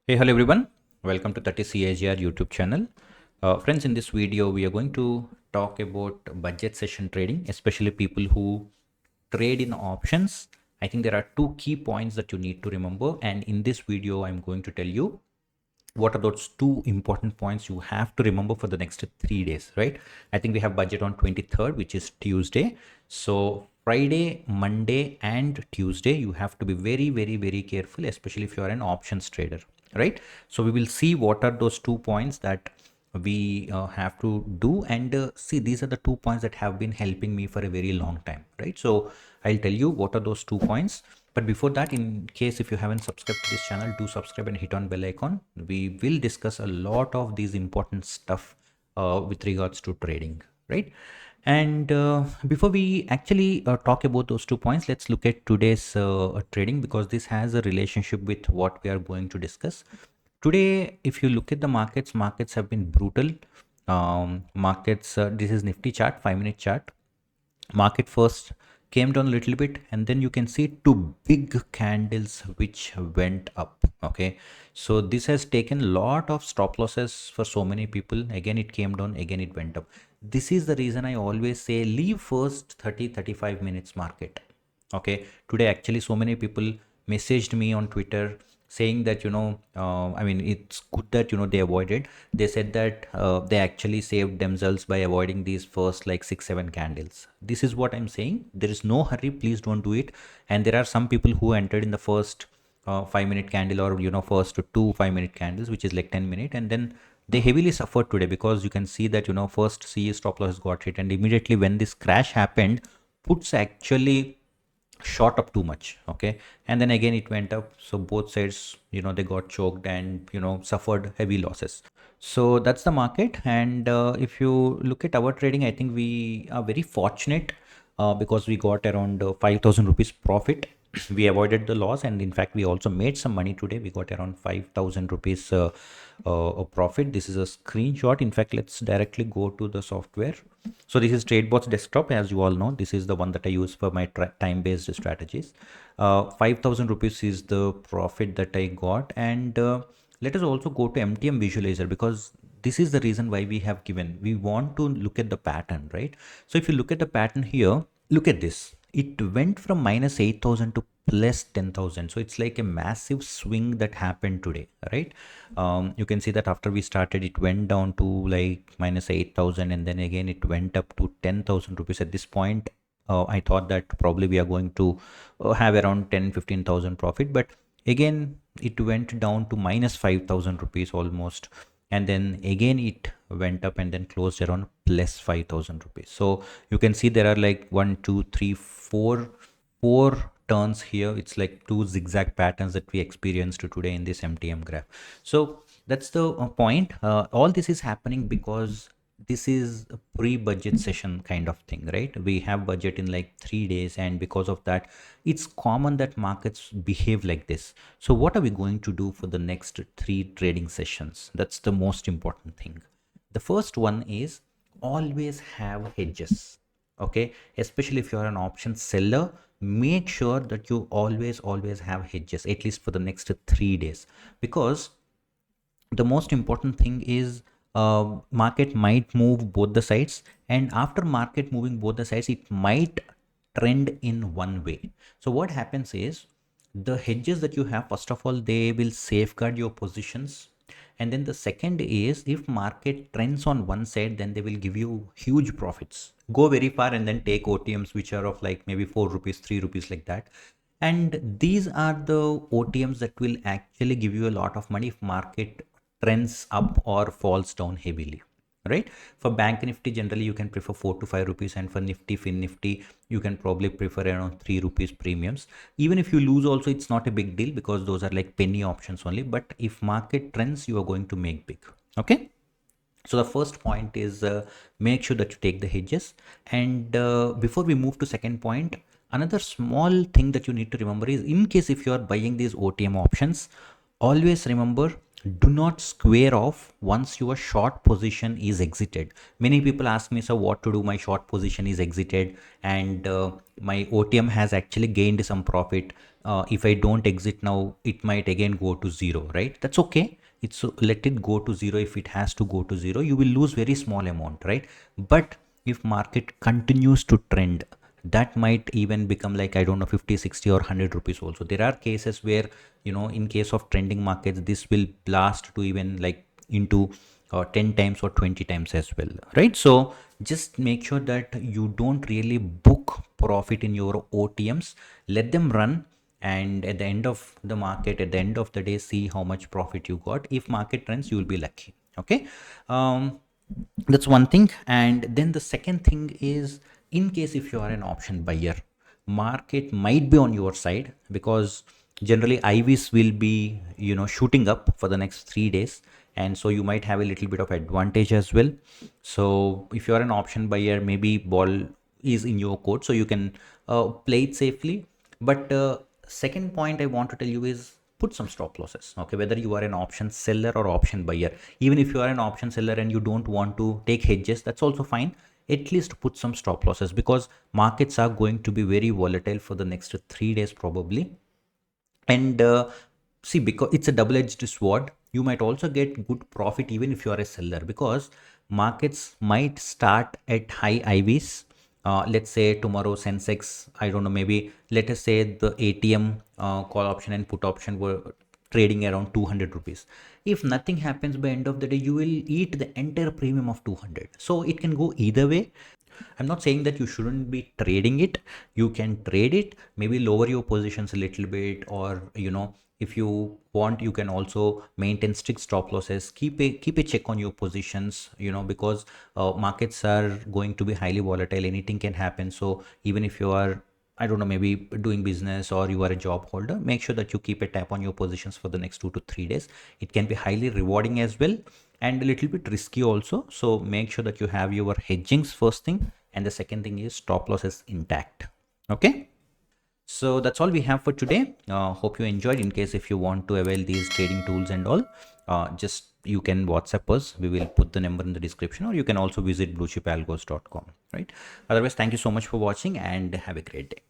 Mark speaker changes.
Speaker 1: Hey, hello everyone. Welcome to 30 CAGR YouTube channel. Friends, in this video, we are going to talk about budget session trading, especially people who trade in options. I think there are two key points that you need to remember. And in this video, I'm going to tell you what are those two important points you have to remember for the next 3 days, right? I think we have budget on 23rd, which is Tuesday. So Friday, Monday, and Tuesday, you have to be very, very, very careful, especially if you are an options trader, right? So we will see what are those 2 points that we have to do, and see, these are the 2 points that have been helping me for a very long time, right? So I'll tell you what are those 2 points. But before that, in case if you haven't subscribed to this channel, do subscribe and hit on bell icon. We will discuss a lot of these important stuff with regards to trading, right? And before we actually talk about those 2 points, let's look at today's trading, because this has a relationship with what we are going to discuss. Today, if you look at the markets have been brutal. This is Nifty chart, 5-minute chart. Market first came down a little bit, and then you can see two big candles which went up. Okay, so this has taken a lot of stop losses for so many people. Again it came down, again it went up. This is the reason I always say leave first 30-35 minutes market. Okay, today actually so many people messaged me on Twitter saying that I mean, it's good that they avoided. They said that they actually saved themselves by avoiding these first like 6-7 candles. This is what I'm saying. There is no hurry, please don't do it. And there are some people who entered in the first 5-minute candle, or first to two 5-minute candles, which is like 10 minute, and then they heavily suffered today, because you can see that first CE stop loss got hit, and immediately when this crash happened, puts actually shot up too much. Okay, and then again it went up, so both sides they got choked and suffered heavy losses. So that's the market. And if you look at our trading, I think we are very fortunate, because we got around 5,000 rupees profit. We avoided the loss, and in fact we also made some money today. We got around 5,000 rupees of profit. This is a screenshot. In fact, let's directly go to the software. So this is TradeBot's desktop. As you all know, this is the one that I use for my time-based strategies. 5,000 rupees is the profit that I got. And let us also go to MTM visualizer, because this is the reason why we have given. We want to look at the pattern, right? So if you look at the pattern here, look at this. It went from minus 8,000 to plus 10,000. So it's like a massive swing that happened today, right? You can see that after we started, it went down to like minus 8,000, and then again it went up to 10,000 rupees. At this point, I thought that probably we are going to have around 10-15,000 profit, but again it went down to minus 5,000 rupees almost, and then again it went up and then closed around plus 5,000 rupees. So you can see there are like 4 turns here. It's like two zigzag patterns that we experienced today in this MTM graph. So that's the point. All this is happening because this is a pre-budget session kind of thing, right? We have budget in like 3 days, and because of that, it's common that markets behave like this. So what are we going to do for the next 3 trading sessions? That's the most important thing. The first one is always have hedges. Okay, especially if you're an option seller, make sure that you always have hedges, at least for the next 3 days, because the most important thing is market might move both the sides, and after market moving both the sides, it might trend in one way. So what happens is, the hedges that you have, first of all, they will safeguard your positions, and then the second is, if market trends on one side, then they will give you huge profits. Go very far and then take OTMs which are of like maybe 4 rupees, 3 rupees, like that. And these are the OTMs that will actually give you a lot of money if market trends up or falls down heavily, right? For bank nifty, generally you can prefer 4 to 5 rupees, and for nifty, fin nifty, you can probably prefer around 3 rupees premiums. Even if you lose also, it's not a big deal, because those are like penny options only. But if market trends, you are going to make big. Okay, so the first point is, make sure that you take the hedges. And before we move to second point, another small thing that you need to remember is, in case if you are buying these OTM options, always remember, do not square off once your short position is exited. Many people ask me, so what to do, my short position is exited, and my OTM has actually gained some profit. if I don't exit now, it might again go to zero, right? That's okay. It's let it go to zero. If it has to go to zero, you will lose very small amount, right? But if market continues to trend, that might even become like, I don't know, 50, 60 or 100 rupees also. There are cases where, in case of trending markets, this will blast to even like into 10 times or 20 times as well, right? So just make sure that you don't really book profit in your OTMs. Let them run, and at the end of the market, at the end of the day, see how much profit you got. If market trends, you will be lucky. Okay. That's one thing. And then the second thing is, in case if you are an option buyer, market might be on your side, because generally IVs will be shooting up for the next 3 days, and so you might have a little bit of advantage as well. So if you are an option buyer, maybe ball is in your court, so you can play it safely. But second point I want to tell you is, put some stop losses. Okay, whether you are an option seller or option buyer, even if you are an option seller and you don't want to take hedges, that's also fine. At least put some stop losses, because markets are going to be very volatile for the next 3 days probably. And see, because it's a double-edged sword, you might also get good profit even if you are a seller, because markets might start at high IVs. Let's say tomorrow Sensex, I don't know, maybe let us say the ATM call option and put option were trading around 200 rupees. If nothing happens, by end of the day you will eat the entire premium of 200. So it can go either way. I'm not saying that you shouldn't be trading it. You can trade it, maybe lower your positions a little bit, or if you want, you can also maintain strict stop losses. Keep a check on your positions, because markets are going to be highly volatile. Anything can happen. So even if you are, I don't know, maybe doing business or you are a job holder, make sure that you keep a tap on your positions for the next 2 to 3 days. It can be highly rewarding as well, and a little bit risky also. So make sure that you have your hedgings first thing, and the second thing is stop losses intact. Okay. So that's all we have for today. Hope you enjoyed. In case if you want to avail these trading tools and all, just you can WhatsApp us. We will put the number in the description, or you can also visit bluechipalgos.com. Right. Otherwise, thank you so much for watching and have a great day.